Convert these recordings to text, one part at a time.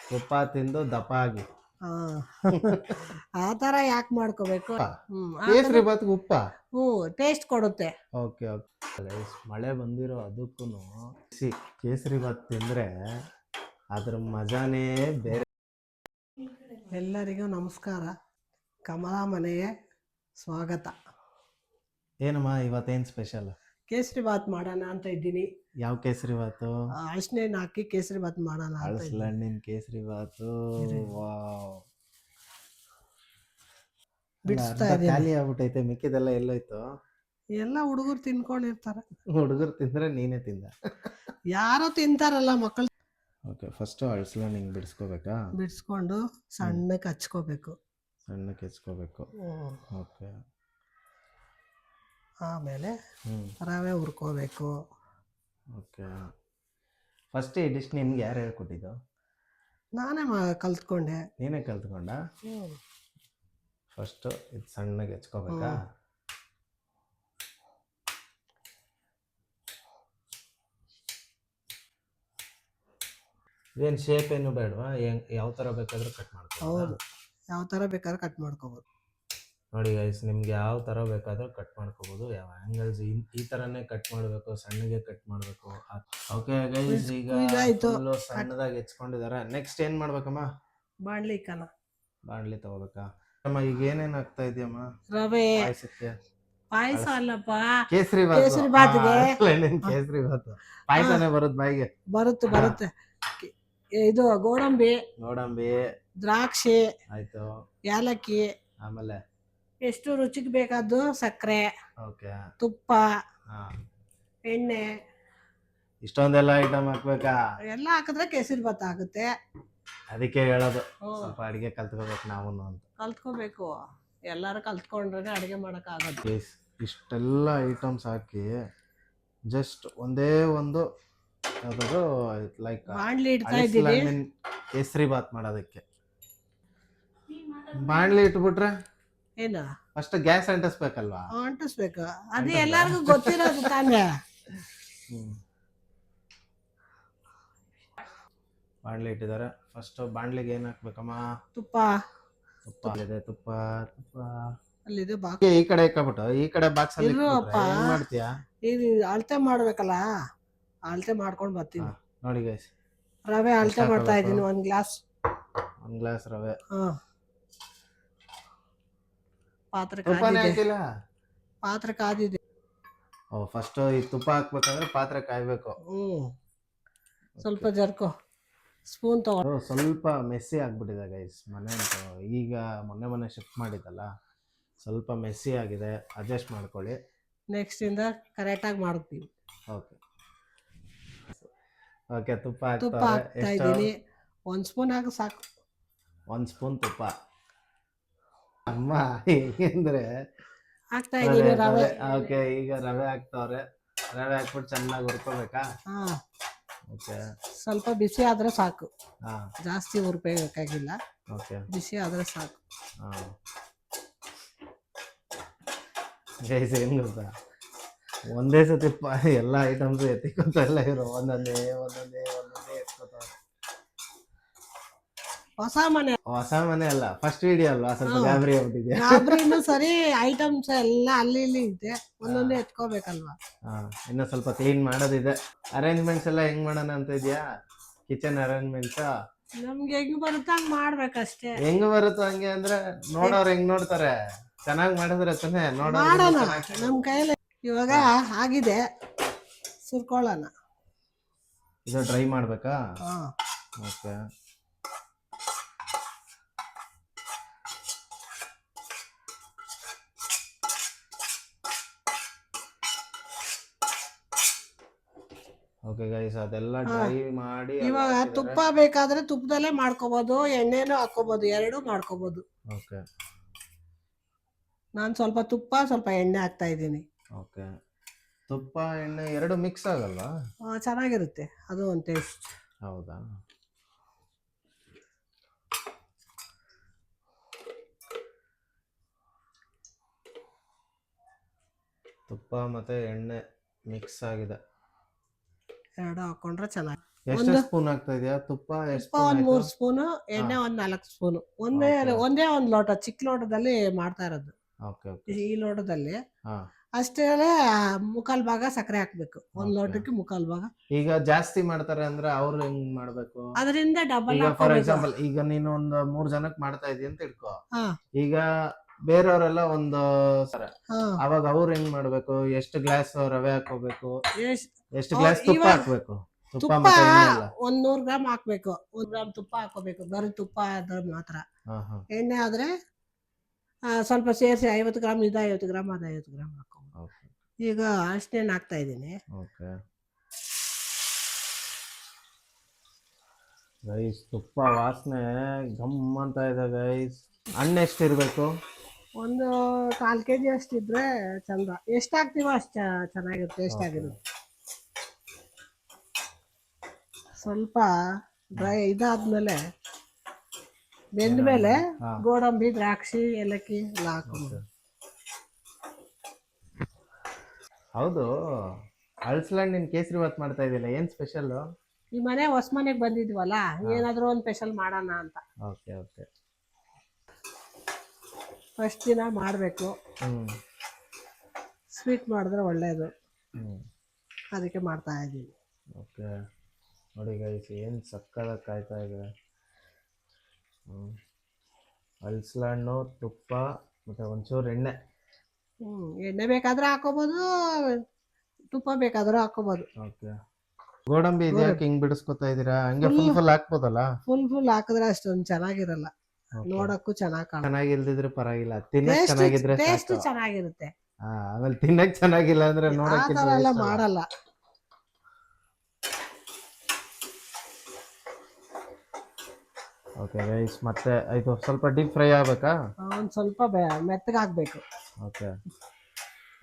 ತುಪ್ಪ ತಿಂದು ದಪ್ಪ ಆಗಿ. ಹಾ ಆ ಥರ ಯಾಕೆ ಮಾಡ್ಕೋಬೇಕು? ಕೇಸರಿ ಬಾತ್ಗೆ ಉಪ್ಪ ಟೇಸ್ಟ್ ಕೊಡುತ್ತೆ. ಓಕೆ ಓಕೆ ಗೈಸ್, ಮಳೆ ಬಂದಿರೋ ಅದಕ್ಕೂ ಕೇಸರಿ ಬಾತ್ ತಿಂದರೆ ಅದ್ರ ಮಜಾನೇ ಬೇರೆ. ಎಲ್ಲರಿಗೂ ನಮಸ್ಕಾರ, ಕಮಲಾ ಮನೆಗೆ ಸ್ವಾಗತ. ಏನಮ್ಮ ಇವತ್ತೇನು ಸ್ಪೆಷಲ್? ಕೇಸರಿ ಬಾತ್ ಮಾಡೋಣ ಅಂತ ಇದ್ದೀನಿ. ಯಾವ ಕೇಸರಿ ಬಾತು? ಅಳಸನೇನು ಹಾಕಿ ಕೇಸರಿ ಬಾತ್ ಮಾಡೋಣ ಅಂತ ಇದ್ದೀನಿ. ಹಳಸಲಣ್ಣಿನ ಕೇಸರಿ ಬಾತು. ವಾವ್, ಬಿಡಿಸ್ತಾ ಅರ್ಧ ಇದ್ದೀನಿ. ಖಾಲಿ ಆಗ್ಬಿಟ್ಟೈತೆ, ಮಿಕ್ಕಿದೆಲ್ಲ ಎಲ್ಲೋಯ್ತು? ಎಲ್ಲ ಹುಡುಗರು ತಿನ್ಕೊಂಡಿರ್ತಾರೆ. ಹುಡುಗರು ತಿಂದರೆ ನೀನೇ ತಿಂದ? ಯಾರೋ ತಿಂತಾರಲ್ಲ ಮಕ್ಕಳು. ಓಕೆ, ಫಸ್ಟು ಹಳಸಲಣ್ಣು ಹಿಂಗೆ ಬಿಡಿಸ್ಕೋಬೇಕಾ? ಬಿಡಿಸ್ಕೊಂಡು ಸಣ್ಣಕ್ಕೆ ಹಚ್ಕೋಬೇಕು. ಸಣ್ಣಕ್ಕೆ ಹೆಚ್ಕೋಬೇಕು. ಓಕೆ, ಆಮೇಲೆ ರವೆ ಹುರ್ಕೋಬೇಕು. ಓಕೆ, ಫಸ್ಟ್ ಈ ಡಿಶ್ ನಿಮ್ಗೆ ಯಾರು ಹೇಳ್ಕೊಟ್ಟಿದ್ದು? ನಾನೇ ಕಲ್ತ್ಕೊಂಡೆ. ನೀನೇ ಕಲ್ತ್ಕೊಂಡ? ಫಸ್ಟು ಇದು ಸಣ್ಣಗೆ ಹೆಚ್ಕೋಬೇಕಾ? ಇದೇನು ಶೇಪ್ ಏನು ಬೇಡವಾ? ಯಾವ ಥರ ಬೇಕಾದರೂ ಕಟ್ ಮಾಡ್ಕೊ. ಹೌದು, ಯಾವ ಥರ ಬೇಕಾದ್ರೆ ಕಟ್ ಮಾಡ್ಕೋಬೋದು. ನೋಡಿ ಗೈಸ್, ನಿಮ್ಗೆ ಯಾವ ಥರ ಬೇಕಾದರೂ ಕಟ್ ಮಾಡ್ಕೋಬೋದು. ಯಾವ ಆ್ಯಂಗಲ್ಸ್ ಈ ಥರನೇ ಕಟ್ ಮಾಡಬೇಕು, ಸಣ್ಣಗೆ ಕಟ್ ಮಾಡಬೇಕು. ಓಕೆ ಗೈಸ್, ಈಗ ಫುಲ್ಲು ಸಣ್ಣದಾಗಿ ಹೆಚ್ಕೊಂಡಿದ್ದಾರೆ. ನೆಕ್ಸ್ಟ್ ಏನು ಮಾಡ್ಬೇಕಮ್ಮ? ಬಾಣಲಿ ತಗೋಬೇಕಾ? ಅಮ್ಮ ಈಗ ಏನೇನು ಆಗ್ತಾ ಇದೆಯಮ್ಮ? ರವೆ ಪಾಯಸಕ್ಕೆ? ಪಾಯಸ ಅಲ್ಲಪ್ಪ, ಕೇಸರಿ ಬಾತ್ಗೆ. ಕೇಸರಿ ಬಾತು ಪಾಯಸನೇ ಬರುತ್ತೆ ಬಾಯಿಗೆ? ಬರುತ್ತೆ. ಇದು ಗೋಡಂಬಿ, ದ್ರಾಕ್ಷಿ, ಆಯ್ತು, ಏಲಕ್ಕಿ, ಆಮೇಲೆ ಎಷ್ಟು ರುಚಿಗೆ ಬೇಕಾದ್ದು ಸಕ್ಕರೆ, ಓಕೆ, ತುಪ್ಪ, ಎಣ್ಣೆ, ಇಷ್ಟೊಂದೆಲ್ಲ ಐಟಮ್ ಹಾಕ್ಬೇಕಾ? ಎಲ್ಲ ಹಾಕಿದ್ರೆ ಕೇಸರಿ ಬಾತ್ ಆಗುತ್ತೆ. ಅದಕ್ಕೆ ಹೇಳೋದು ಸ್ವಲ್ಪ ಅಡಿಗೆ ಕಲ್ತ್ಕೋಬೇಕು ನಾವು ಅಂತ. ಕಲ್ತ್ಕೋಬೇಕು, ಎಲ್ಲರೂ ಕಲ್ತ್ಕೊಂಡ್ರೆ ಅಡಿಗೆ ಮಾಡಕ್ ಆಗೋದು. ಇಷ್ಟೆಲ್ಲ ಐಟಮ್ಸ್ ಹಾಕಿ ಜಸ್ಟ್ ಒಂದೇ ಒಂದು ಯಾವ್ದಾದ್ರು ಲೈಕ್ ಬಾಣ್ಲಿ ಇಡ್ತಾ ಇದ್ದೀವಿ ಕೇಸರಿ ಬಾತ್ ಮಾಡೋದಕ್ಕೆ. ಬಾಣ್ಲಿ ಇಟ್ಬಿಟ್ರೆ ಏನು ಫಸ್ಟ್ ಗ್ಯಾಸ್ ಅಂಟಿಸ್ಬೇಕಲ್ವಾ? ಅಂಟಿಸ್ಬೇಕು, ಅದು ಎಲ್ಲರಿಗೂ ಗೊತ್ತಿರೋದು ತಾನೇ. ಬಾಣ್ಲಿ ಇಟ್ಟಿದ್ದಾರೆ. ಫಸ್ಟ್ ಬಾಣ್ಲಿಗೆ ಏನ್ ಹಾಕ್ಬೇಕಮ್ಮ? ತುಪ್ಪ ಇದೆ. ತುಪ್ಪ ಅಲ್ಲಿದೆ ಬಾಕ್ಸ್. ಈ ಕಡೆ ಇಟ್ಬಿಟ್ಟು ಈ ಕಡೆ ಬಾಕ್ಸ್ ಅಲ್ಲಿ ಮಾಡ್ತೀಯಾ? ಇದು ಅಳತೆ ಮಾಡ್ಬೇಕಲ್ಲ, ಅಳತೆ ಮಾಡ್ಕೊಂಡು ಬರ್ತೀನಿ. ನೋಡಿ ಗೈಸ್, ರವೆ ಅಳತೆ ಮಾಡ್ತಾ ಇದ್ದೀನಿ. ಒಂದ್ ಗ್ಲಾಸ್ ರವೆ. ಪಾತ್ರೆ ಕಾದಿದೆ. ಫಸ್ಟ್ ಈ ತುಪ್ಪ ಹಾಕ್ಬೇಕಂದ್ರೆ ಪಾತ್ರೆ ಕಾಯ್ಬೇಕು. ಸ್ವಲ್ಪ ಜರ್ಕೋ, ಸ್ಪೂನ್ ತಗೋ. ಸ್ವಲ್ಪ ಮೆಸ್ಸಿ ಆಗ್ಬಿಟ್ಟಿದೆ ಗೈಸ್ ಮನೆ ಅಂತ. ಈಗ ಮೊನ್ನೆ ಶಿಫ್ಟ್ ಮಾಡಿದ್ದಲ್ಲ, ಸ್ವಲ್ಪ ಮೆಸ್ಸಿ ಆಗಿದೆ, ಅಡ್ಜಸ್ಟ್ ಮಾಡ್ಕೊಳ್ಳಿ. ನೆಕ್ಸ್ಟ್ ಇಂದ ಕರೆಕ್ಟಾಗಿ ಮಾಡ್ತೀವಿ. ಓಕೆ, ತುಪ್ಪ ಹಾಕ್ತಾ ಇದ್ದೀನಿ. 1 ಸ್ಪೂನ್ ಹಾಕಿ ಸಾಕು. 1 ಸ್ಪೂನ್ ತುಪ್ಪ ಅಮ್ಮ ಹೇಗೆಂದ್ರೆ ಹಾಕ್ತಾ ಇದ್ದೀನಿ ರವೆ. ಓಕೆ, ಈಗ ರವೆ ಹಾಕ್ತವ್ರೆ. ರವೆ ಹಾಕ್ಬಿಟ್ಟು ಚೆನ್ನಾಗಿ ಹುರ್ಕೋಬೇಕಾ? ಓಕೆ, ಸ್ವಲ್ಪ ಬಿಸಿ ಆದ್ರೆ ಸಾಕು, ಜಾಸ್ತಿ ಹುರ್ಬೇಕಾಗಿಲ್ಲ. ಓಕೆ, ಬಿಸಿ ಆದ್ರೆ ಸಾಕು. ಗೈಸ್ ಏನು ಗೊತ್ತಾ, ಒಂದೇ ಸತಿ ಎಲ್ಲ ಐಟಮ್ಸ್ ಎತ್ತಿಕೊಂತ ಎಲ್ಲ ಇರೋ ಒಂದೊಂದೇ ಎತ್ಕೋತಾವೆ. ಹೊಸ ಮನೆ ಅಲ್ಲ, ಫಸ್ಟ್ ವಿಡಿಯೋ ಅಲ್ವಾ, ಸ್ವಲ್ಪ ಗಾಬರಿ ಆಗ್ಬಿಟ್ಟಿದೆ. ಗಾಬರಿನೂ ಸರಿ, ಐಟಮ್ಸ್ ಎಲ್ಲ ಅಲ್ಲಿ ಇಲ್ಲಿ ಇದೆ, ಒಂದೊಂದೇ ಎತ್ಕೋಬೇಕಲ್ವಾ. ಇನ್ನು ಸ್ವಲ್ಪ ಕ್ಲೀನ್ ಮಾಡೋದಿದೆ. ಅರೇಂಜ್ಮೆಂಟ್ಸ್ ಎಲ್ಲ ಹೆಂಗ್ ಮಾಡೋಣ ಅಂತ ಇದೆಯಾ? ಕಿಚನ್ ಅರೇಂಜ್ಮೆಂಟ್ಸ್ ನಮ್ಗೆ ಹೆಂಗ್ ಬರುತ್ತ ಹಂಗ್ ಮಾಡ್ಬೇಕಷ್ಟೇ. ಹೆಂಗ್ ಬರುತ್ತೋ ಹಂಗೆ ಅಂದ್ರೆ ನೋಡೋರು ಹೆಂಗ್ ನೋಡ್ತಾರೆ, ಚೆನ್ನಾಗಿ ಮಾಡಿದ್ರೆ ತಾನೇ ಮಾಡೋಣ. ನಮ್ ಕೈಯಲ್ಲಿ ಇವಾಗ ಆಗಿದೆ, ಸುರ್ಕೊಳ್ಳೋಣ. ಇದು ಡ್ರೈ ಮಾಡ್ಬೇಕಾ? ಓಕೆ, ಓಕೆ ಗೈಸ್, ಅದೆಲ್ಲ ಡ್ರೈ ಮಾಡಿ. ಇವಾಗ ತುಪ್ಪ ಬೇಕಾದ್ರೆ ತುಪ್ಪದಲ್ಲೇ ಮಾಡ್ಕೋಬಹುದು, ಎಣ್ಣೆನೂ ಹಾಕೋಬಹುದು, ಎರಡೂ ಮಾಡ್ಕೋಬಹುದು. ಓಕೆ, ನಾನು ಸ್ವಲ್ಪ ತುಪ್ಪ ಸ್ವಲ್ಪ ಎಣ್ಣೆ ಹಾಕ್ತಾ ಇದ್ದೀನಿ. ಓಕೆ, ತುಪ್ಪ ಎಣ್ಣೆ ಎರಡು ಮಿಕ್ಸ್ ಆಗಲ್ವಾ? ಚೆನ್ನಾಗಿರುತ್ತೆ, ಅದು ಒಂದು ಟೇಸ್ಟ್. ಹೌದಾ? ತುಪ್ಪ ಮತ್ತೆ ಎಣ್ಣೆ ಮಿಕ್ಸ್ ಆಗಿದೆ, ಎರಡು ಹಾಕೊಂಡ್ರೆ ಚೆನ್ನಾಗಿ. ಎಷ್ಟು ಸ್ಪೂನ್ ಆಗ್ತಾ ಇದೆಯಾ ತುಪ್ಪ? ಎಷ್ಟು ತುಪ್ಪ ಒಂದ್ 3 ಸ್ಪೂನು, ಹಾ. ಎಣ್ಣೆ ಒಂದ್ 4 ಸ್ಪೂನು. ಒಂದೇ Okay. ಒಂದೇ ಒಂದ್ ಲೋಟ, ಚಿಕ್ಕ ಲೋಟದಲ್ಲಿ ಮಾಡ್ತಾ ಇರೋದು. Okay okay. ಈ ಲೋಟದಲ್ಲಿ ಹಾ. ಅಷ್ಟೇ ಮುಕ್ಕಾಲ್ ಭಾಗ ಸಕ್ಕರೆ ಹಾಕ್ಬೇಕು. ಒಂದ್ Okay. ಲೋಟಕ್ಕೆ ಮುಕ್ಕಾಲ್ ಭಾಗ. ಈಗ ಜಾಸ್ತಿ ಮಾಡ್ತಾರೆ ಅಂದ್ರೆ ಅವ್ರು ಹೆಂಗ್ ಮಾಡ್ಬೇಕು? ಅದರಿಂದ ಡಬಲ್ ಈಗ ಫಾರ್ ಹಾಕೋಬೇಕು. ಎಕ್ಸಾಂಪಲ್ ಈಗ ನೀನು ಒಂದು 3 ಜನಕ್ಕೆ ಮಾಡ್ತಾ ಇದೀಯ ಅಂತ ಇಟ್ಕೋ. ಹಾ ಈಗ ಬೇರೆಯವರೆಲ್ಲ ಒಂದು ಹಾ ಅವಾಗ ಅವ್ರು ಹೆಂಗ್ ಮಾಡ್ಬೇಕು? ಎಷ್ಟು ಗ್ಲಾಸ್ ರವೆ ಹಾಕೋಬೇಕು? ಎಷ್ಟು ಅವ್ರು ಗ್ಲಾಸ್ ತುಪ್ಪ ಇವಾಗ ಹಾಕ್ಬೇಕು? ತುಪ್ಪ ತುಪ್ಪ ಮತ್ತೆ ಎಣ್ಣೆ ಎಲ್ಲ? ಒಂದ್ 100 ಗ್ರಾಮ್ ಹಾಕ್ಬೇಕು. 1 ಗ್ರಾಮ್ ತುಪ್ಪ ಹಾಕೋಬೇಕು. ಬರೀ ತುಪ್ಪ ಆದ್ರೆ ಮಾತ್ರ. ಹಾ ಹಾ. ಎಣ್ಣೆ ಆದ್ರೆ ಸ್ವಲ್ಪ ಸೇರಿಸಿ 50 ಗ್ರಾಮ್ ಇದು 50 ಗ್ರಾಮ್ ಅದು 50 ಗ್ರಾಮ್ ಹಾಕೋಬೇಕು. ಓಕೆ ಈಗ ಅಷ್ಟೇನು ಹಾಕ್ತಾ ಇದ್ದೀನಿ. ಓಕೆ ಗೈಸ್, ತುಪ್ಪ ವಾಸನೆ ಗಮ್ ಅಂತ ಇದೆ ಗೈಸ್. ಹಣ್ಣು ಎಷ್ಟಿರ್ಬೇಕು? ಒಂದು 1/4 kg ಅಷ್ಟಿದ್ರೆ ಚಂದ. ಎಷ್ಟು ಹಾಕ್ತೀವೋ ಅಷ್ಟು ಚೆನ್ನಾಗಿರುತ್ತೆ, ಟೇಸ್ಟ್ ಆಗಿರುತ್ತೆ. ಸ್ವಲ್ಪ ಡ್ರೈ ಇದಾದ್ಮೇಲೆ ಬೆಂದ್ಮೇಲೆ ಹಾ. ಗೋಡಂಬಿ, ದ್ರಾಕ್ಷಿ, ಏಲಕ್ಕಿ ಎಲ್ಲ ಹಾಕೊಂಡು. ಹೌದು, ಅಳ್ಸ್ಲಂಡ್ ನಿನ್ ಕೇಸರಿ ಬಾತ್ ಮಾಡ್ತಾ ಇದೀಲ್ಲ, ಏನ್ ಸ್ಪೆಷಲ್? ಈ ಮನೆ ಹೊಸ ಮನೆಗೆ ಬಂದಿದ್ವಲ್ಲ, ಏನಾದ್ರೂ ಒಂದು ಸ್ಪೆಷಲ್ ಮಾಡೋಣ ಅಂತ. Okay okay. ಫಸ್ಟ್ ದಿನ ಮಾಡಬೇಕು. ಸ್ವೀಟ್ ಮಾಡಿದ್ರೆ ಒಳ್ಳೇದು, ಅದಕ್ಕೆ ಮಾಡ್ತಾ ಇದ್ದೀವಿ. ಓಕೆ ನೋಡಿ ಗೈಸ್, ಏನು ಸಕ್ಕತ್ತಾಗಿ ಕಾಯ್ತಾ ಇದೆ. ಅಳ್ಸ್ಲಣ್ಣು, ತುಪ್ಪ ಮತ್ತು ಒಂಚೂರು ಎಣ್ಣೆ. ಎಣ್ಣೆ ಬೇಕಾದ್ರೆ ಹಾಕೋಬೋದು, ತುಪ್ಪ ಬೇಕಾದ್ರೂ ಹಾಕೋಬೋದು. ಓಕೆ. ಗೋಡಂಬಿ ಇದೆಯಾಕೆ ಹಿಂಗ್ ಬಿಡಿಸ್ಕೊತಾ ಇದೀರಾ? ಹಂಗೆ ಫುಲ್ ಫುಲ್ ಹಾಕ್ಬೋದಲ್ಲ? ಫುಲ್ ಹಾಕಿದ್ರೆ ಅಷ್ಟೊಂದು ಚೆನ್ನಾಗಿರಲ್ಲ, ನೋಡಕ್ಕೂ ಚೆನ್ನಾಗಿ ಕಾಣ. ಚೆನ್ನಾಗಿಲ್ದಿದ್ರೆ ಪರವಾಗಿಲ್ಲ, ತಿನ್ನಕ್ ಚೆನ್ನಾಗಿದ್ರೆ ಟೇಸ್ಟ್ ಸಾಕು. ಚೆನ್ನಾಗಿರುತ್ತೆ. ಆಮೇಲೆ ತಿನ್ನಕ್ ಚೆನ್ನಾಗಿಲ್ಲ ಅಂದ್ರೆ ಆ ನೋಡಕ್ಕೆ ಥರ ಎಲ್ಲ ಮಾಡಲ್ಲ. ಓಕೆ ಗೈಸ್, ಮತ್ತೆ ಇದು ಸ್ವಲ್ಪ ಡೀಪ್ ಫ್ರೈ ಆಗ್ಬೇಕಾ? ಒಂದು ಸ್ವಲ್ಪ ಮೆತ್ತಗಾಗಬೇಕು. ಓಕೆ.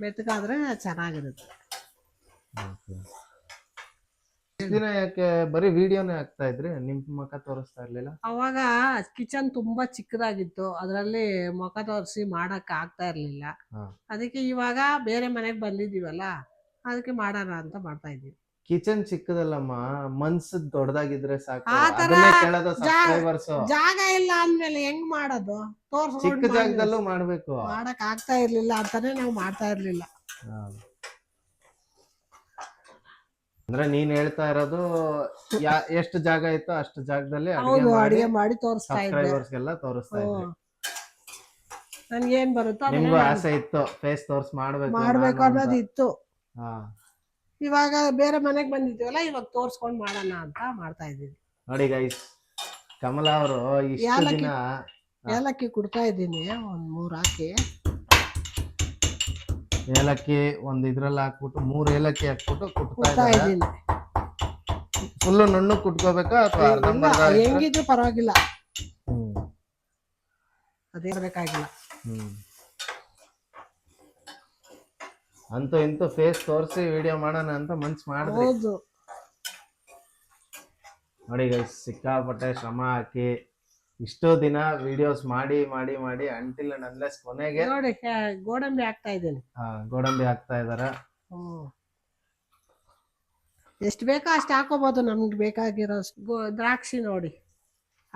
ಮೆತ್ತಗಾದ್ರೆ ಚೆನ್ನಾಗಿರುತ್ತೆ. ಓಕೆ. ದಿನ ಯಾಕೆ ಬರೀ ವಿಡಿಯೋನೇ ಹಾಕ್ತಾ ಇದ್ರಿ, ನಿಮ್ ಮುಖ ತೋರಿಸ್ತಾ ಇರ್ಲಿಲ್ಲ? ಅವಾಗ ಕಿಚನ್ ತುಂಬಾ ಚಿಕ್ಕದಾಗಿತ್ತು, ಅದರಲ್ಲಿ ಮುಖ ತೋರಿಸಿ ಮಾಡಕ್ ಆಗ್ತಾ ಇರ್ಲಿಲ್ಲ. ಅದಕ್ಕೆ ಇವಾಗ ಬೇರೆ ಮನೆಗೆ ಬಂದಿದೀವಲ್ಲ, ಅದಕ್ಕೆ ಮಾಡೋಣ ಅಂತ ಮಾಡ್ತಾ ಇದೀವಿ. ಕಿಚನ್ ಚಿಕ್ಕದಲ್ಲಮ್ಮ, ಮನ್ಸು ದೊಡ್ಡದಾಗಿದ್ರೆ ಸಾಕು. ಆ ತರ ಅದನ್ನೇ ಕೇಳೋದು ಸಬ್ಸ್ಕ್ರೈಬರ್ಸ್. ಜಾಗ ಇಲ್ಲ ಅಂದ್ಮೇಲೆ ಹೆಂಗ್ ಮಾಡೋದು? ಚಿಕ್ಕ ಜಾಗದಲ್ಲೂ ಮಾಡ್ಬೇಕು. ಮಾಡಕ್ ಆಗ್ತಾ ಇರ್ಲಿಲ್ಲ ಅಂತಾನೆ ನಾವು ಮಾಡ್ತಾ ಇರ್ಲಿಲ್ಲ. ಅಂದ್ರೆ ನೀನ್ ಹೇಳ್ತಾ ಇರೋದು ಎಷ್ಟು ಜಾಗ ಇತ್ತು ಅಷ್ಟು ಜಾಗದಲ್ಲಿ ಅಡಿಗೆ ಮಾಡಿ ತೋರಿಸ್ತಾ ಇದ್ದೆ. ಸಬ್ಸ್ಕ್ರೈಬರ್ಸ್ಗೆಲ್ಲ ತೋರಿಸ್ತಾ ಇದ್ದೆ. ನನ್ಗೆ ಏನ್ ಬರುತ್ತೋ ನಿಮ್ಗೂ ಆಸೆ ಇತ್ತು ಫೇಸ್ ತೋರ್ಸ್ ಮಾಡ್ಬೇಕು ಅನ್ನೋದು ಇತ್ತು. ಇವಾಗ ಬೇರೆ ಮನೆಗೆ ಬಂದಿದ್ದೀವಲ್ಲ, ಇವಾಗ ತೋರ್ಸ್ಕೊಂಡ್ ಮಾಡೋಣ ಅಂತ ಮಾಡ್ತಾ ಇದೀವಿ. ನೋಡಿ ಗೈಸ್, ಕಮಲಾ ಅವರು ಇಷ್ಟು ದಿನ ಏಲಕ್ಕಿ ಕುಡ್ತಾ ಇದ್ದೀನಿ, ಒಂದ್ 3 ಹಾಕಿ. ಏಲಕ್ಕಿ ಒಂದ್ ಇದ್ರಲ್ಲಿ ಹಾಕ್ಬಿಟ್ಟು 3 ಏಲಕ್ಕಿ ಹಾಕ್ಬಿಟ್ಟು ಕುಡ್ತಾ ಇದ್ದೀನಿ. ಫುಲ್ ನುಣ್ಣು ಕುಟ್ಕೋಬೇಕಾ ಅಥವಾ ಅರ್ಧಂಬರ್ಧ? ಹೆಂಗಿದ್ರು ಪರವಾಗಿಲ್ಲ, ಅದೇ ಬೇಕಾಗಿಲ್ಲ. ಅಂತೂ ಇಂತೂ ಫೇಸ್ ತೋರಿಸಿ ವಿಡಿಯೋ ಮಾಡೋಣ ಅಂತ ಮನ್ಸು ಮಾಡಿದ್ರಿ. ಹೌದು ನೋಡಿ ಗೈಸ್, ಸಿಕ್ಕಾಪಟ್ಟೆ ಶ್ರಮ ಹಾಕಿ ಇಷ್ಟೋ ದಿನ ವಿಡಿಯೋಸ್ ಮಾಡಿ ಮಾಡಿ ಮಾಡಿ ಅಂಟಿಲ್ ಅಂಡ್ ಅನ್ಲೆಸ್ ಕೊನೆಗೆ ನೋಡಿ ಗೋಡಂಬಿ ಹಾಕ್ತಾ ಇದ್ದೀನಿ. ಗೋಡಂಬಿ ಹಾಕ್ತಾ ಇದಾರೆ. ಎಷ್ಟು ಬೇಕೋ ಅಷ್ಟು ಹಾಕೋಬಹುದು, ನಮ್ಗೆ ಬೇಕಾಗಿರೋ ದ್ರಾಕ್ಷಿ ನೋಡಿ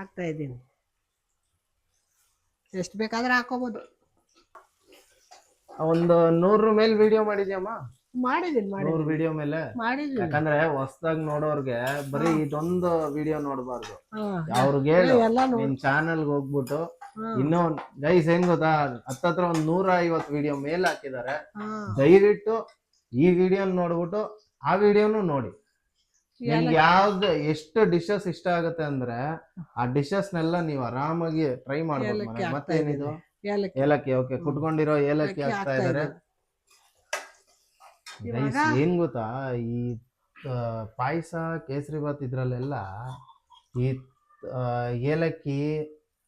ಹಾಕ್ತಾ ಇದ್ದೀನಿ. ಎಷ್ಟು ಬೇಕಾದ್ರೆ ಹಾಕೋಬಹುದು. ಒಂದು 100 ಮೇಲೆ ವಿಡಿಯೋ ಮಾಡಿದ್ಯಮ್ಮ? ಮಾಡಿದೀನಿ 100 ವಿಡಿಯೋ ಮೇಲೆ ಮಾಡಿದೀನಿ. ಯಾಕಂದ್ರೆ ಹೊಸದಾಗಿ ನೋಡೋರ್ಗೆ ಬರೀ ಇದೊಂದು ವಿಡಿಯೋ ನೋಡ್ಬಾರ್ದು. ಅವ್ರಿಗೆ ನಿಮ್ ಚಾನಲ್ ಹೋಗ್ಬಿಟ್ಟು ಇನ್ನೂ ಗೈಸ್ ಹೆಂಗ್ ಗೊತ್ತಾ, ಹತ್ತತ್ರ ಒಂದ್ 150 ವಿಡಿಯೋ ಮೇಲೆ ಹಾಕಿದ್ದಾರೆ. ದಯವಿಟ್ಟು ಈ ವಿಡಿಯೋ ನೋಡ್ಬಿಟ್ಟು ಆ ವಿಡಿಯೋನು ನೋಡಿ. ನಿಮ್ಗೆ ಯಾವ್ದು ಎಷ್ಟು ಡಿಶಸ್ ಇಷ್ಟ ಆಗುತ್ತೆ ಅಂದ್ರೆ ಆ ಡಿಶಸ್ ನೆಲ್ಲ ನೀವು ಆರಾಮಾಗಿ ಟ್ರೈ ಮಾಡ್ಬೋದು. ಮತ್ತೇನಿದು ಏಲಕ್ಕಿ. ಓಕೆ, ಕುಟ್ಕೊಂಡಿರೋ ಏಲಕ್ಕಿ ಹಾಕ್ತಾ ಇದಾರೆ. ಏನ್ ಗೊತ್ತಾ, ಈ ಪಾಯಸ, ಕೇಸರಿ ಬಾತ್ ಇದ್ರಲ್ಲೆಲ್ಲ ಈ ಏಲಕ್ಕಿ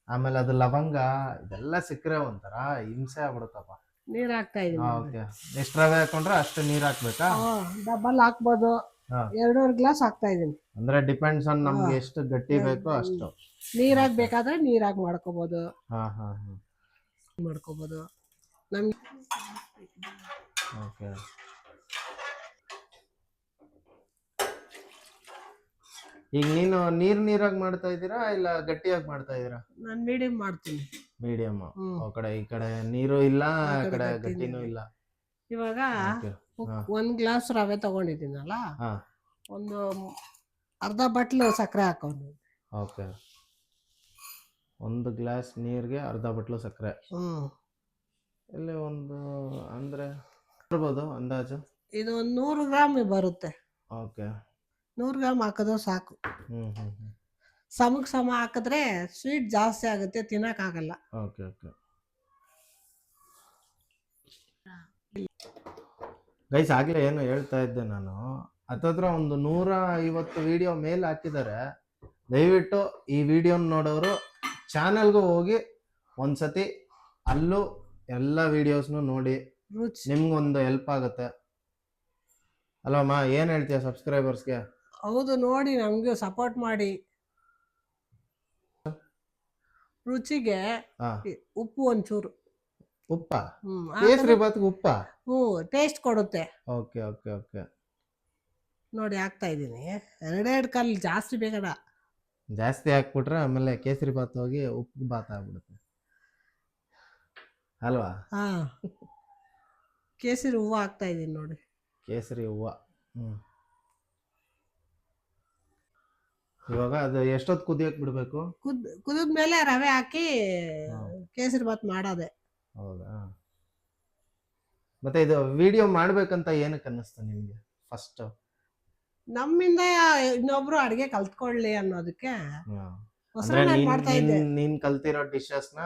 ಆಮೇಲೆ ಅದು ಲವಂಗ ಇದೆಲ್ಲ ಸಿಕ್ಕರೆ ಒಂಥರ ಹಿಂಸೆ ಆಗ್ಬಿಡುತ್ತಪ್ಪ. ನೀರ್ ಹಾಕ್ತಾ ಇದೀನಿ. ಓಕೆ, ಎಷ್ಟು ರವೆ ಹಾಕೊಂಡ್ರೆ ಅಷ್ಟು ನೀರ್ ಹಾಕ್ಬೇಕಾ? ಡಬಲ್ ಹಾಕ್ಬೋದು, 2.5 ಗ್ಲಾಸ್ ಹಾಕ್ತಾ ಇದೀನಿ. ಅಂದ್ರೆ ಡಿಪೆಂಡ್ಸ್ ಆನ್ ನಮ್ಗೆ ಎಷ್ಟು ಗಟ್ಟಿ ಬೇಕೋ ಅಷ್ಟು. ನೀರಾಗಿ ಬೇಕಾದ್ರೆ ನೀರಾಗಿ ಮಾಡ್ಕೋಬಹುದು, ಮಾಡ್ಕೋಬಹುದು ನಮ್ಗೆ. ಓಕೆ, ಈಗ ನೀನು ನೀರಾಗಿ ಮಾಡ್ತಾ ಇದ್ದೀರಾ ಇಲ್ಲ ಗಟ್ಟಿಯಾಗಿ ಮಾಡ್ತಾ ಇದ್ದೀರಾ? ನಾನು ಮೀಡಿಯಂ ಮಾಡ್ತೀನಿ. ಮೀಡಿಯಂ. ಹ್ಮ್. ಆ ಕಡೆ ಈ ಕಡೆ ನೀರು ಇಲ್ಲ, ಆ ಆ ಕಡೆ ಕಡೆ ಗಟ್ಟಿನೂ ಗಟ್ಟಿನೂ ಇಲ್ಲ. ಇಲ್ಲ. ಇವಾಗ ಓಕೆ. ಹಾ 1 ಗ್ಲಾಸ್ ರವೆ ತಗೊಂಡಿದ್ದೀನಲ್ಲ, ಹಾ ಒಂದು ಅರ್ಧ ಬಟ್ಲು ಸಕ್ಕರೆ ಹಾಕೊಂಡು. ಓಕೆ. 1 ಗ್ಲಾಸ್ ನೀರಿಗೆ ಅರ್ಧ ಬಟ್ಲು ಸಕ್ಕರೆ. ಇಲ್ಲಿ ಒಂದು ಅಂದ್ರೆ ಇರ್ಬೋದು ಅಂದಾಜು. ಇದು ಒಂದು 100 ಗ್ರಾಮ್ ಬರುತ್ತೆ. ಓಕೆ. 100 ಗ್ರಾಮ್ ಹಾಕಿದ್ರೆ ಸಾಕು. ಸಮಕ್ಕೆ ಸಮ ಹಾಕಿದ್ರೆ ಸ್ವೀಟ್ ಜಾಸ್ತಿ ಆಗುತ್ತೆ, ತಿನ್ನಕ್ಕಾಗಲ್ಲ. ಓಕೆ ಓಕೆ ಗೈಸ್, ಆಗ್ಲೇ ಏನು ಹೇಳ್ತಾ ಇದ್ದೆ ನಾನು, ಹತ್ತತ್ರ ಒಂದು 150 ವಿಡಿಯೋ ಮೇಲೆ ಹಾಕಿದ್ದಾರೆ. ದಯವಿಟ್ಟು ಈ ವಿಡಿಯೋನ ನೋಡೋರು ಚಾನಲ್ಗೂ ಹೋಗಿ ಒಂದ್ಸತಿ ಅಲ್ಲೂ ಎಲ್ಲ ವಿಡಿಯೋಸ್ನು ನೋಡಿ, ನಿಮ್ಗೊಂದು ಹೆಲ್ಪ್ ಆಗುತ್ತೆ ಅಲ್ಲಮ್ಮ. ಏನ್ ಹೇಳ್ತೀಯ ಸಬ್ಸ್ಕ್ರೈಬರ್ಸ್ಗೆ? ಹೌದು, ನೋಡಿ ನಮ್ಗೆ ಸಪೋರ್ಟ್ ಮಾಡಿ. ರುಚಿಗೆ ಉಪ್ಪು ಒಂಚೂರು. ಉಪ್ಪ? ಕೇಸರಿ ಬಾತ್ಗೆ ಉಪ್ಪ? ಟೇಸ್ಟ್ ಕೊಡುತ್ತೆ. Okay okay okay. ನೋಡಿ ಹಾಕ್ತಾ ಇದ್ದೀನಿ. 2 ಕಲ್ಲು ಜಾಸ್ತಿ ಬೇಕಡ. ಜಾಸ್ತಿ ಹಾಕ್ಬಿಟ್ರೆ ಆಮೇಲೆ ಕೇಸರಿ ಬಾತ್ ಹೋಗಿ ಉಪ್ಪು ಬಾತ್ ಆಗ್ಬಿಡುತ್ತೆ ಅಲ್ವಾ? ಹಾ, ಕೇಸರಿ ಹೂವು ಹಾಕ್ತಾ ಇದ್ದೀನಿ ನೋಡಿ. ಕೇಸರಿ ಹೂವು. ಇವಾಗ ಅದು ಎಷ್ಟೊತ್ತು ಕುದಿಯಕ್ ಬಿಡ್ಬೇಕು? ಕುದಿದ್ಮೇಲೆ ರವೆ ಹಾಕಿ ಕೇಸರಿ ಬಾತ್ ಮಾಡೋದೆ. ಹೌದಾ? ಮತ್ತೆ ಇದು ವಿಡಿಯೋ ಮಾಡ್ಬೇಕಂತ ಏನಕ್ಕೆ ಅನ್ನಿಸ್ತು ನಿಮ್ಗೆ ಫಸ್ಟ್? ನಮ್ಮಿಂದ ಇನ್ನೊಬ್ರು ಅಡಿಗೆ ಕಲ್ತ್ಕೊಳ್ಳಿ ಅನ್ನೋದಕ್ಕೆ ಮಾಡ್ತಾ ಇದ್ದೆ. ನೀನ್ ಕಲ್ತಿರೋ ಡಿಶಸ್ ನ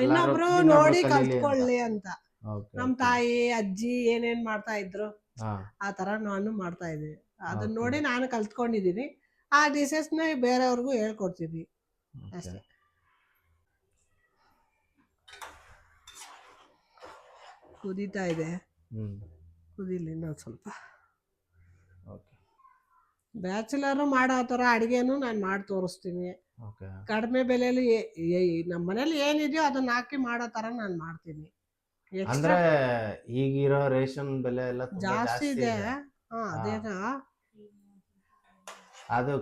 ಇನ್ನೊಬ್ರು ನೋಡಿ ಕಲ್ತ್ಕೊಳ್ಳಿ ಅಂತ. ನಮ್ ತಾಯಿ ಅಜ್ಜಿ ಏನೇನ್ ಮಾಡ್ತಾ ಇದ್ರು ಆ ತರ ನಾನು ಮಾಡ್ತಾ ಇದ್ದೀನಿ. ಅದನ್ನ ನೋಡಿ ನಾನು ಕಲ್ತ್ಕೊಂಡಿದೀನಿ. ಆ ಡಿಶಸ್ ನ ಬೇರೆಯವ್ರಿಗೂ ಹೇಳ್ಕೊಡ್ತೀನಿ ಅಷ್ಟೇ. ಕುದೀತಾ ಇದೆ, ಕುದಿಲಿ ಇನ್ನೊಂದು ಸ್ವಲ್ಪ. ಬ್ಯಾಚುಲರ್ ಮಾಡೋ ಥರ ಅಡುಗೆನೂ ನಾನು ಮಾಡಿ ತೋರಿಸ್ತೀನಿ. ಕಡಿಮೆ ಬೆಲೆಯಲ್ಲಿ ನಮ್ಮ ಮನೇಲಿ ಏನಿದೆಯೋ ಅದನ್ನ ಹಾಕಿ ಮಾಡೋ ಥರ ನಾನು ಮಾಡ್ತೀನಿ. ಅಂದ್ರೆ ಈಗಿರೋ ರೇಷನ್ ಬೆಲೆ ಎಲ್ಲ ಜಾಸ್ತಿ ಇದೆ. ಅದೇನೋ ಅದು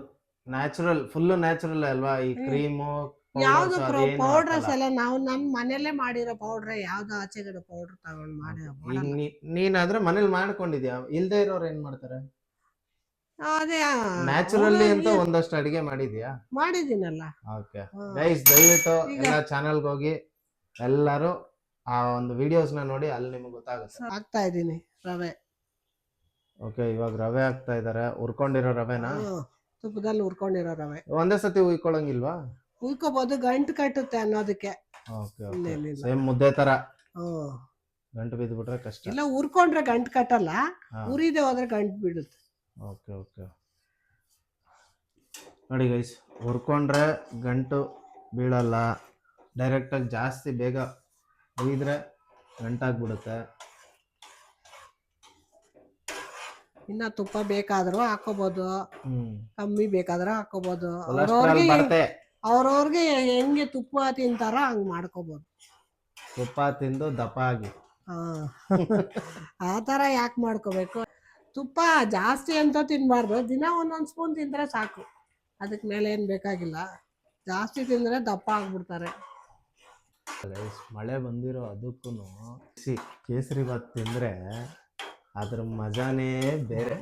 ನ್ಯಾಚುರಲ್, ಫುಲ್ ನ್ಯಾಚುರಲ್ ಅಲ್ವಾ? ಈ ಕ್ರೀಮು ಯಾವ್ದು ಪೌಡರ್ಸ್ ಎಲ್ಲ ನಾವು ನಮ್ಮ ಮನೇಲೆ ಮಾಡಿರೋ ಪೌಡ್ರೆ, ಯಾವ್ದು ಆಚೆಗಡೆ ಪೌಡರ್ ತಗೊಂಡು ಮಾಡಿ. ನೀನಾದ್ರೆ ಮನೇಲಿ ಮಾಡ್ಕೊಂಡಿದ್ಯಾ? ಇಲ್ದೇ ಇರೋರು ಏನ್ ಮಾಡ್ತಾರೆ? ಅದೇ ನ್ಯಾಚುರಲಿ ಅಂತ ಒಂದಷ್ಟು ಅಡಿಗೆ ಮಾಡಿದ್ಯಾ? ಮಾಡಿದೀನಲ್ಲ. ಓಕೆ ಗೈಸ್, ದಯವಿಟ್ಟು ಎಲ್ಲ ಚಾನಲ್ಗೆ ಹೋಗಿ ಎಲ್ಲರೂ ಆ ಒಂದು ವಿಡಿಯೋಸ್ ನ ನೋಡಿ, ಅಲ್ಲಿ ನಿಮ್ಗೆ ಗೊತ್ತಾಗುತ್ತೆ. ಹಾಕ್ತಾ ಇದೀನಿ ರವೆ. ಓಕೆ, ಇವಾಗ ರವೆ ಹಾಕ್ತಾ ಇದಾರೆ. ಹುರ್ಕೊಂಡಿರೋ ರವೆನಾ? ತುಪ್ಪದಲ್ಲಿ ಹುರ್ಕೊಂಡಿರೋ ರವೆ. ಒಂದೇ ಸತಿ ಹುಯ್ಕೊಳಂಗಿಲ್ವಾ? ಹುಯ್ಕೋಬಹುದು, ಗಂಟು ಕಟ್ಟುತ್ತೆ ಅನ್ನೋದಕ್ಕೆ. ಸೇಮ್ ಮುದ್ದೆ ತರ ಗಂಟು ಬಿದ್ದು ಬಿಟ್ರೆ ಕಷ್ಟ. ಇಲ್ಲ, ಹುರ್ಕೊಂಡ್ರೆ ಗಂಟು ಕಟ್ಟಲ್ಲ, ಹುರಿದೆ ಹೋದ್ರೆ ಗಂಟು ಬಿಡುತ್ತೆ. Okay okay. ನೋಡಿ ಗೈಸ್, ಹುರ್ಕೊಂಡ್ರೆ ಗಂಟು ಬೀಳಲ್ಲ. ಡೈರೆಕ್ಟಾಗಿ ಜಾಸ್ತಿ ಬೇಗ ಹುಯ್ದ್ರೆ ಗಂಟಾಗ್ಬಿಡುತ್ತೆ. ಇನ್ನ ತುಪ್ಪ ಬೇಕಾದ್ರೂ ಹಾಕೋಬಹುದು, ಕಮ್ಮಿ ಬೇಕಾದ್ರೆ ಹಾಕೋಬಹುದು. ಅವ್ರವ್ರಿಗೆ ಹೆಂಗೆ ತುಪ್ಪ ತಿಂತಾರ ಹಂಗ್ ಮಾಡ್ಕೋಬಹುದು. ತುಪ್ಪ ತಿಂದು ದಪ್ಪ ಆಗಿ ಆ ತರ ಯಾಕೆ ಮಾಡ್ಕೋಬೇಕು? ತುಪ್ಪ ಜಾಸ್ತಿ ಅಂತ ತಿನ್ಬಾರ್ದು, ದಿನ ಒಂದೊಂದ್ ಸ್ಪೂನ್ ತಿಂದ್ರೆ ಸಾಕು. ಅದಕ್ಕೆ ಮೇಲೆ ಏನ್ ಬೇಕಾಗಿಲ್ಲ. ಜಾಸ್ತಿ ತಿಂದ್ರೆ ದಪ್ಪ ಆಗ್ಬಿಡ್ತಾರೆ. ಮಳೆ ಬಂದಿರೋ ಅದಕ್ಕೂ ಕೇಸರಿ ಬಾತ್ ತಿಂದ್ರೆ ಅದ್ರ ಮಜಾನೇ ಬೇರೆ.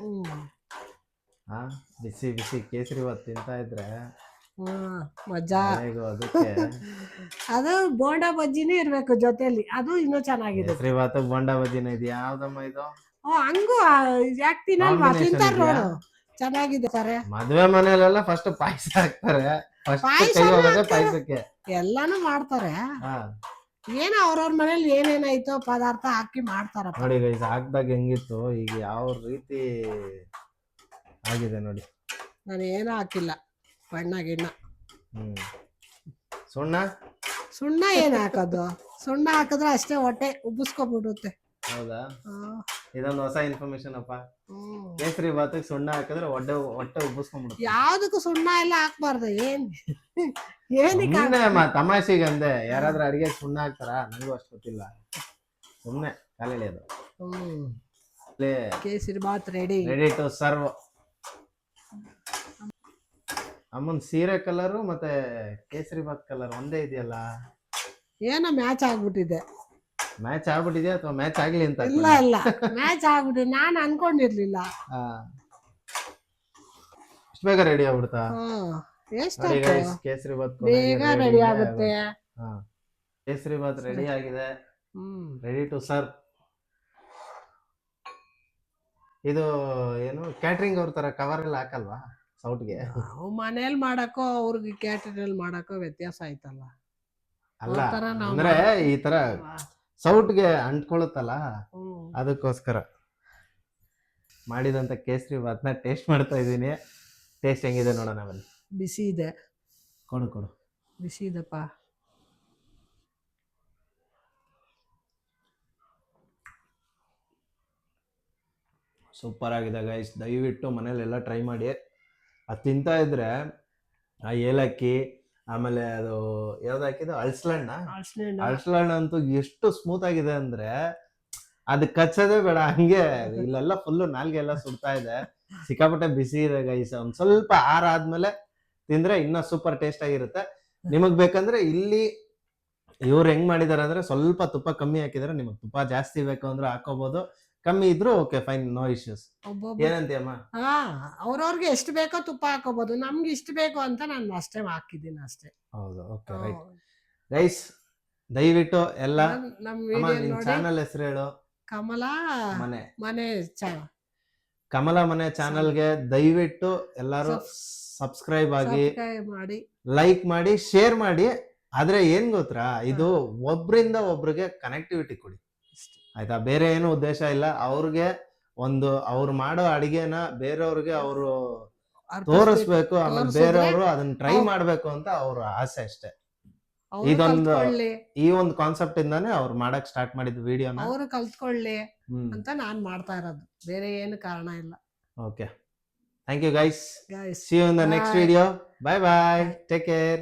ಬಿಸಿ ಬಿಸಿ ಕೇಸರಿ ಬಾತ್ ತಿಂತಾ ಇದ್ರೆ ಮಜಾ. ಅದಕ್ಕೆ ಅದು ಬೋಂಡಾ ಬಜ್ಜಿನೇ ಇರ್ಬೇಕು ಜೊತೆಲಿ, ಅದು ಇನ್ನೂ ಚೆನ್ನಾಗಿದೆ. ಕೇಸರಿ ಬಾತ್ ಬೋಂಡಾ ಬಜ್ಜಿನ ಇದು ಯಾವ್ದಮ್ಮ ಇದು? ಹಂಗೂ ಯಾಕೆ ತಿಂತಾರ ನೋಡು, ಚೆನ್ನಾಗಿದೆ ಸರ್. ಮದ್ವೆ ಮನೆಯಲ್ಲೆಲ್ಲ ಫಸ್ಟ್ ಪಾಯಸ ಹಾಕ್ತಾರೆ, ಪಾಯಸಕ್ಕೆ ಎಲ್ಲಾನು ಮಾಡ್ತಾರೆ. ಏನೋ ಅವ್ರವ್ರ ಮನೇಲಿ ಏನೇನಾಯ್ತೋ ಪದಾರ್ಥ ಹಾಕಿ ಮಾಡ್ತಾರ. ನೋಡಿ ಗೈಸ್, ಹಾಕ್ದಾಗ ಹೆಂಗಿತ್ತು, ಈಗ ಯಾವ ರೀತಿ ಆಗಿದೆ ನೋಡಿ. ನಾನು ಏನೂ ಹಾಕಿಲ್ಲ, ಬಣ್ಣ ಗಿಣ್ಣ. ಸುಣ್ಣ ಏನ್ ಹಾಕೋದು? ಸುಣ್ಣ ಹಾಕಿದ್ರೆ ಅಷ್ಟೇ ಹೊಟ್ಟೆ ಉಬ್ಬಿಸ್ಕೊಬಿಡುತ್ತೆ. ಹೌದಾ? ಇದೊಂದು ಹೊಸ ಇನ್ಫಾರ್ಮೇಶನ್ ಅಪ್ಪ. ಕೇಸರಿ ಬಾತಿಗೆ ಸುಣ್ಣ ಹಾಕಿದ್ರೆ ಹೊಟ್ಟೆ ಉಬ್ಬಿಸ್ಕೊಂಡ್ಬಿಡುತ್ತೆ. ಯಾವ್ದಕ್ಕೂ ಸುಣ್ಣ ಎಲ್ಲ ಹಾಕ್ಬಾರ್ದು. ತಮಾಷೆಗೆ ಅಂದೆ. ಯಾರಾದ್ರೂ ಅಡಿಗೆ ಸುಣ್ಣ ಹಾಕ್ತಾರ? ನಂಗೂ ಅಷ್ಟು ಗೊತ್ತಿಲ್ಲ, ಸುಮ್ನೆ ಕಾಲೇಳಿ ಅದು. Kesari bath ready to serve. ಅಮ್ಮನ್ ಸೀರೆ ಕಲರು ಮತ್ತೆ ಕೇಸರಿ ಬಾತ್ ಕಲರ್ ಒಂದೇ ಇದೆಯಲ್ಲ. ಏನೋ ಮ್ಯಾಚ್ ಆಗ್ಬಿಟ್ಟಿದೆ. ಮ್ಯಾಚ್ ಆಗ್ಬಿಟ್ಟಿದ್ಯಾ ಅಥವಾ ಮ್ಯಾಚ್ ಆಗ್ಲಿ ಅಂತ ಇಲ್ಲ ಇಲ್ಲ ಮ್ಯಾಚ್ ಆಗ್ಬಿಟ್ಟಿದೆ, ನಾನು ಅನ್ಕೊಂಡಿರ್ಲಿಲ್ಲ. ಇಷ್ಟು ಬೇಗ ರೆಡಿ ಆಗ್ಬಿಡ್ತಾ? ಎಷ್ಟಾಯ್ತು? ಕೇಸರಿ ಬಾತ್ ಬೇಗ ರೆಡಿ ಆಗುತ್ತೆ. ಕೇಸರಿ ಬಾತ್ ರೆಡಿ ಆಗಿದೆ, ರೆಡಿ ಟು ಸರ್ವ್. ಇದು ಏನು ಕ್ಯಾಟ್ರಿಂಗ್ ಅವ್ರ ತರ ಕವರ್ ಎಲ್ಲ ಹಾಕಲ್ವಾ ಸೌಟ್ಗೆ? ಮನೇಲಿ ಮಾಡಕ್ಕೋ ಅವ್ರಿಗೆ ಕ್ಯಾಟರಿಂಗ್ ಮಾಡಕ್ಕೋ ವ್ಯತ್ಯಾಸ ಆಯ್ತಲ್ಲ. ಅಲ್ಲ ಅಂದ್ರೆ ಈ ತರ ಸೌಟ್ಗೆ ಅಂಟ್ಕೊಳುತ್ತಲ್ಲ, ಅದಕ್ಕೋಸ್ಕರ ಮಾಡಿದಂತ ಕೇಸರಿ ಬಾತ್ನ ಟೇಸ್ಟ್ ಮಾಡ್ತಾ ಇದ್ದೀನಿ. ಟೇಸ್ಟ್ ಹೆಂಗಿದೆ ನೋಡೋಣ ಬನ್ನಿ. ಬಿಸಿ ಇದೆ, ಕೊಡು ಕೊಡು. ಬಿಸಿ ಇದೆಪ್ಪ. ಸೂಪರ್ ಆಗಿದೆ ಗೈಸ್, ದಯವಿಟ್ಟು ಮನೇಲೆಲ್ಲ ಟ್ರೈ ಮಾಡಿ. ಅದು ತಿಂತಾ ಇದ್ರೆ ಆ ಏಲಕ್ಕಿ, ಆಮೇಲೆ ಅದು ಯಾವ್ದು ಹಾಕಿದ್ದು ಅಳ್ಸಲಣ್ಣ ಅಂತೂ ಎಷ್ಟು ಸ್ಮೂತ್ ಆಗಿದೆ ಅಂದ್ರೆ ಅದು ಕಚ್ಚೋದೇ ಬೇಡ, ಹಂಗೆ ಇಲ್ಲೆಲ್ಲ ಫುಲ್ಲು ನಾಲ್ಗೆ ಎಲ್ಲ ಸುಡ್ತಾ ಇದೆ. ಸಿಕ್ಕಾಪಟ್ಟೆ ಬಿಸಿ ಇದೆ ಗೈಸ್. ಒಂದ್ ಸ್ವಲ್ಪ ಆರ ಆದ್ಮೇಲೆ ತಿಂದ್ರೆ ಇನ್ನ ಸೂಪರ್ ಟೇಸ್ಟ್ ಆಗಿರುತ್ತೆ. ನಿಮಗ್ ಬೇಕಂದ್ರೆ ಇಲ್ಲಿ ಇವ್ರು ಹೆಂಗ್ ಮಾಡಿದಾರೆ ಅಂದ್ರೆ ಸ್ವಲ್ಪ ತುಪ್ಪ ಕಮ್ಮಿ ಹಾಕಿದಾರೆ, ನಿಮಗ್ ತುಪ್ಪ ಜಾಸ್ತಿ ಬೇಕು ಅಂದ್ರೆ ಹಾಕೋಬಹುದು, ಕಮ್ಮಿ ಇದ್ರು ಓಕೆ ಫೈನ್, ನೋ ಇಶ್ಯೂಸ್. ಏನಂತೀಯಮ್ಮ? ಅವ್ರವ್ರಿಗೆ ಎಷ್ಟು ಬೇಕೋ ತುಪ್ಪ ಹಾಕೋಬಹುದು, ನಮ್ಗೆ ಇಷ್ಟು ಬೇಕು ಅಂತ ನಾನು ಅಷ್ಟೇ ಹಾಕಿದ್ದೀನಿ ಅಷ್ಟೇ. ಹೌದು, ಓಕೆ ರೈಟ್ ಗೈಸ್. ದಯವಿಟ್ಟು ಎಲ್ಲ ನಮ್ಮ ಚಾನಲ್ ಹೆಸರು ಹೇಳು. ಕಮಲಾ ಮನೆ ಕಮಲಾ ಮನೆ ಚಾನಲ್ಗೆ ದಯವಿಟ್ಟು ಎಲ್ಲರೂ ಸಬ್ಸ್ಕ್ರೈಬ್ ಆಗಿ, ಮಾಡಿ, ಲೈಕ್ ಮಾಡಿ, ಶೇರ್ ಮಾಡಿ. ಆದ್ರೆ ಏನ್ ಗೊತ್ತಾ, ಇದು ಒಬ್ರಿಂದ ಒಬ್ರಿಗೆ ಕನೆಕ್ಟಿವಿಟಿ ಕೊಡಿ ಆಯ್ತಾ, ಬೇರೆ ಏನು ಉದ್ದೇಶ ಇಲ್ಲ. ಅವ್ರಿಗೆ ಒಂದು ಅವ್ರು ಮಾಡೋ ಅಡಿಗೆನ ಬೇರೆಯವ್ರಿಗೆ ಅವರು ತೋರಿಸ್ಬೇಕು, ಆಮೇಲೆ ಬೇರೆಯವರು ಅದನ್ನ ಟ್ರೈ ಮಾಡ್ಬೇಕು ಅಂತ ಅವ್ರ ಆಸೆ ಅಷ್ಟೇ. ಇದೊಂದು ಈ ಒಂದು ಕಾನ್ಸೆಪ್ಟ್ ಇಂದಾನೆ ಅವ್ರು ಮಾಡಕ್ ಸ್ಟಾರ್ಟ್ ಮಾಡಿದ್ ವಿಡಿಯೋನ. ಅವರು ಕಲ್ತ್ಕೊಳ್ಳಿ ಅಂತ ನಾನ್ ಮಾಡ್ತಾ ಇರೋದು, ಬೇರೆ ಏನು ಕಾರಣ ಇಲ್ಲ. Okay, thank you guys. See you in the next video. Bye bye. Take care.